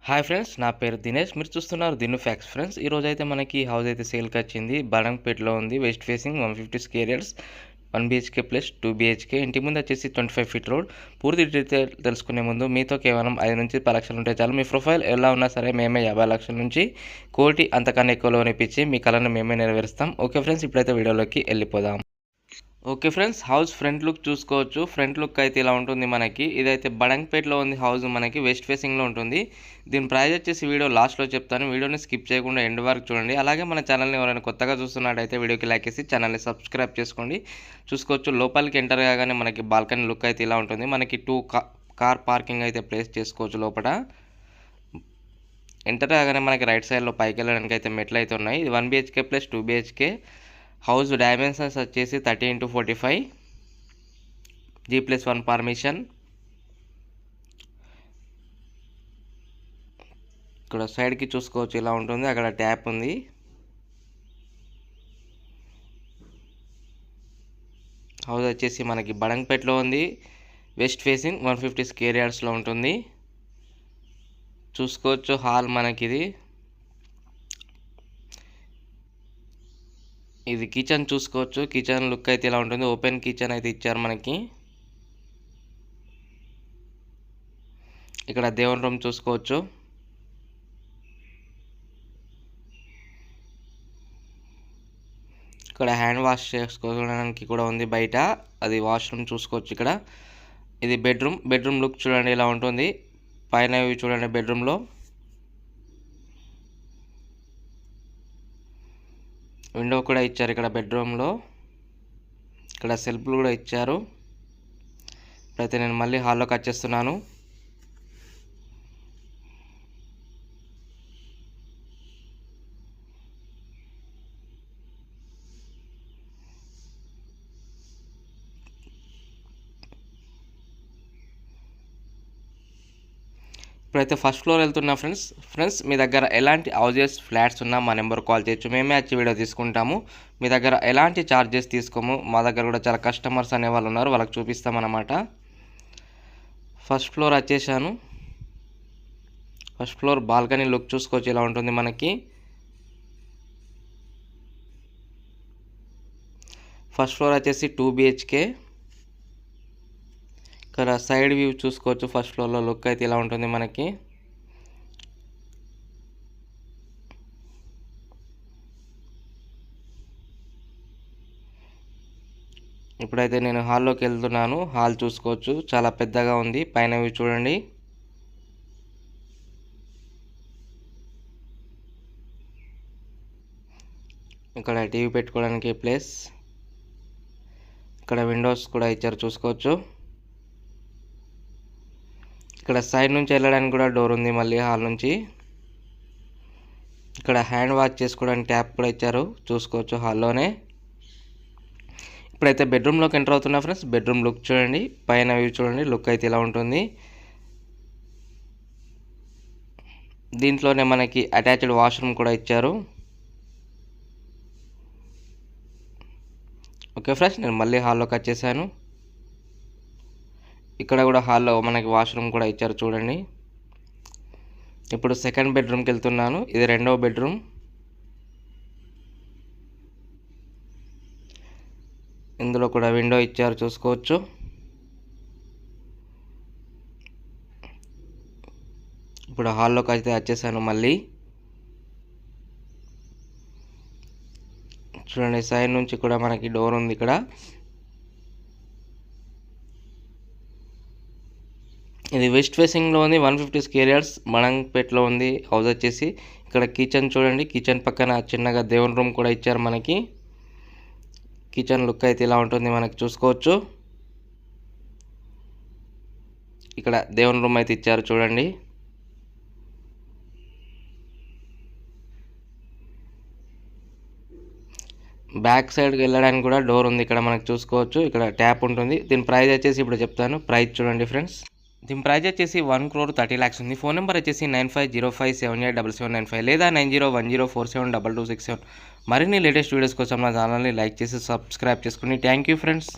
Hi friends, నా పేరు దినేష్. మీరు చూస్తున్నారు దిన్ను ఫ్యాక్స్. ఫ్రెండ్స్, ఈ రోజైతే మనకి హౌస్ అయితే సేల్కి వచ్చింది. బడంగ్పేటలో ఉంది. West facing 150 square yards, 1 BHK plus 2 BHK. ఇంటి ముందు వచ్చేసి 25 ఫీట్ రోడ్. పూర్తి డీటెయిల్ తెలుసుకునే ముందు మీతో కేవలం 5 నుంచి 10 లక్షలు ఉంటే చాలు. మీ ప్రొఫైల్ ఎలా ఉన్నా సరే మేమే 50 లక్షల నుంచి 1 కోటి అంతకన్నా ఎక్కువ లోన్ ఇప్పించి మీ కళను మేమే నెరవేరుస్తాం. ఓకే ఫ్రెండ్స్, ఇప్పుడైతే వీడియోలోకి వెళ్ళిపోదాం. Okay friends, house front look చూసుకోవచ్చు. ఫ్రంట్ లుక్ అయితే ఇలా ఉంటుంది మనకి. ఇదైతే బడంగ్పేటలో ఉంది హౌస్, మనకి వెస్ట్ ఫేసింగ్లో ఉంటుంది. దీని ప్రైస్ వచ్చేసి వీడియో లాస్ట్లో చెప్తాను. వీడియోని స్కిప్ చేయకుండా ఎండ్ వరకు చూడండి. అలాగే మన ఛానల్ని ఎవరైనా కొత్తగా చూస్తున్నట్టయితే వీడియోకి లైక్ చేసి ఛానల్ని సబ్స్క్రైబ్ చేసుకోండి. చూసుకోవచ్చు, లోపలికి ఎంటర్ కాగానే మనకి బాల్కనీ లుక్ అయితే ఇలా ఉంటుంది. మనకి 2 కార్ పార్కింగ్ అయితే ప్లేస్ చేసుకోవచ్చు లోపల. ఎంటర్ కాగానే మనకి రైట్ సైడ్లో పైకి వెళ్ళడానికి అయితే మెట్లు అయితే ఉన్నాయి. ఇది 1 BHK plus 2 BHK. House dimensions వచ్చేసి 30x45, G+1 పర్మిషన్. ఇక్కడ సైడ్కి చూసుకోవచ్చు ఇలా ఉంటుంది. అక్కడ ట్యాప్ ఉంది. హౌస్ వచ్చేసి మనకి బడంగ్పేటలో ఉంది. వెస్ట్ ఫేసింగ్ 150 స్క్వేర్ యార్డ్స్లో ఉంటుంది. చూసుకోవచ్చు హాల్ మనకి ఇది కిచెన్ చూసుకోవచ్చు. కిచెన్ లుక్ అయితే ఇలా ఉంటుంది. ఓపెన్ కిచెన్ అయితే ఇచ్చారు మనకి. ఇక్కడ దేవుని రూమ్ చూసుకోవచ్చు. ఇక్కడ హ్యాండ్ వాష్ చేసుకోవడానికి కూడా ఉంది బయట. అది వాష్రూమ్ చూసుకోవచ్చు. ఇక్కడ ఇది బెడ్రూమ్ లుక్ చూడండి ఇలా ఉంటుంది. పైన చూడండి బెడ్రూమ్లో. విండో కూడా ఇచ్చారు ఇక్కడ బెడ్రూమ్లో. ఇక్కడ సెల్ఫ్లు కూడా ఇచ్చారు. ఇప్పుడైతే నేను మళ్ళీ హాల్లోకి వచ్చేస్తున్నాను. ఇప్పుడైతే ఫస్ట్ ఫ్లోర్ వెళ్తున్నా ఫ్రెండ్స్ మీ దగ్గర ఎలాంటి హౌజెస్ ఫ్లాట్స్ ఉన్నా మా నెంబర్ కాల్ చేయొచ్చు. మేమే వచ్చి వీడియో తీసుకుంటాము. మీ దగ్గర ఎలాంటి ఛార్జెస్ తీసుకోము. మా దగ్గర కూడా చాలా కస్టమర్స్ అనే వాళ్ళు ఉన్నారు, వాళ్ళకి చూపిస్తామన్నమాట. ఫస్ట్ ఫ్లోర్ వచ్చేసాను. ఫస్ట్ ఫ్లోర్ బాల్కనీ లుక్ చూసుకోవచ్చు ఇలా ఉంటుంది మనకి. ఫస్ట్ ఫ్లోర్ వచ్చేసి 2 BHK. ఇక్కడ సైడ్ వ్యూ చూసుకోవచ్చు. ఫస్ట్ ఫ్లోర్లో లుక్ అయితే ఇలా ఉంటుంది మనకి. ఇప్పుడైతే నేను హాల్లోకి వెళ్తున్నాను. హాల్ చూసుకోవచ్చు చాలా పెద్దగా ఉంది. పైన వ్యూ చూడండి. ఇక్కడ టీవీ పెట్టుకోవడానికి ప్లేస్. ఇక్కడ విండోస్ కూడా ఇచ్చారు చూసుకోవచ్చు. ఇక్కడ సైడ్ నుంచి వెళ్ళడానికి కూడా డోర్ ఉంది మళ్ళీ హాల్ నుంచి. ఇక్కడ హ్యాండ్ వాష్ చేసుకోవడానికి ట్యాప్ కూడా ఇచ్చారు చూసుకోవచ్చు హాల్లోనే. ఇప్పుడైతే బెడ్రూమ్లోకి ఎంటర్ అవుతున్నా ఫ్రెండ్స్. బెడ్రూమ్ లుక్ చూడండి. పైన వ్యూ చూడండి. లుక్ అయితే ఇలా ఉంటుంది. దీంట్లోనే మనకి అటాచ్డ్ వాష్రూమ్ కూడా ఇచ్చారు. ఓకే ఫ్రెండ్స్, నేను మళ్ళీ హాల్లోకి వచ్చేసాను. ఇక్కడ కూడా హాల్లో మనకి వాష్రూమ్ కూడా ఇచ్చారు చూడండి. ఇప్పుడు సెకండ్ బెడ్రూమ్కి వెళ్తున్నాను. ఇది రెండవ బెడ్రూమ్. ఇందులో కూడా విండో ఇచ్చారు చూసుకోవచ్చు. ఇప్పుడు హాల్లోకి అయితే వచ్చేసాను మళ్ళీ. చూడండి సైడ్ నుంచి కూడా మనకి డోర్ ఉంది ఇక్కడ. ఇది వెస్ట్ ఫేసింగ్లో ఉంది. 150 స్క్వేర్ యార్డ్స్ బడంగ్పేటలో ఉంది హౌస్ వచ్చేసి. ఇక్కడ కిచెన్ చూడండి. కిచెన్ పక్కన చిన్నగా దేవుని రూమ్ కూడా ఇచ్చారు మనకి. కిచెన్ లుక్ అయితే ఇలా ఉంటుంది మనకి చూసుకోవచ్చు. ఇక్కడ దేవుని రూమ్ అయితే ఇచ్చారు చూడండి. బ్యాక్ సైడ్కి వెళ్ళడానికి కూడా డోర్ ఉంది ఇక్కడ మనకి చూసుకోవచ్చు. ఇక్కడ ట్యాప్ ఉంటుంది. దీని ప్రైస్ వచ్చేసి ఇప్పుడు చెప్తాను. ప్రైస్ చూడండి ఫ్రెండ్స్. దీని ప్రైస్ వచ్చేసి 1,30,00,000 ఉంది. ఫోన్ నెంబర్ వచ్చేసి 9505787795 లేదా 9010472267. మరిన్ని లేటెస్ట్ వీడియోస్ కోసం నా ఛానల్ని లైక్ చేసి సబ్స్క్రైబ్ చేసుకోండి. Thank you friends.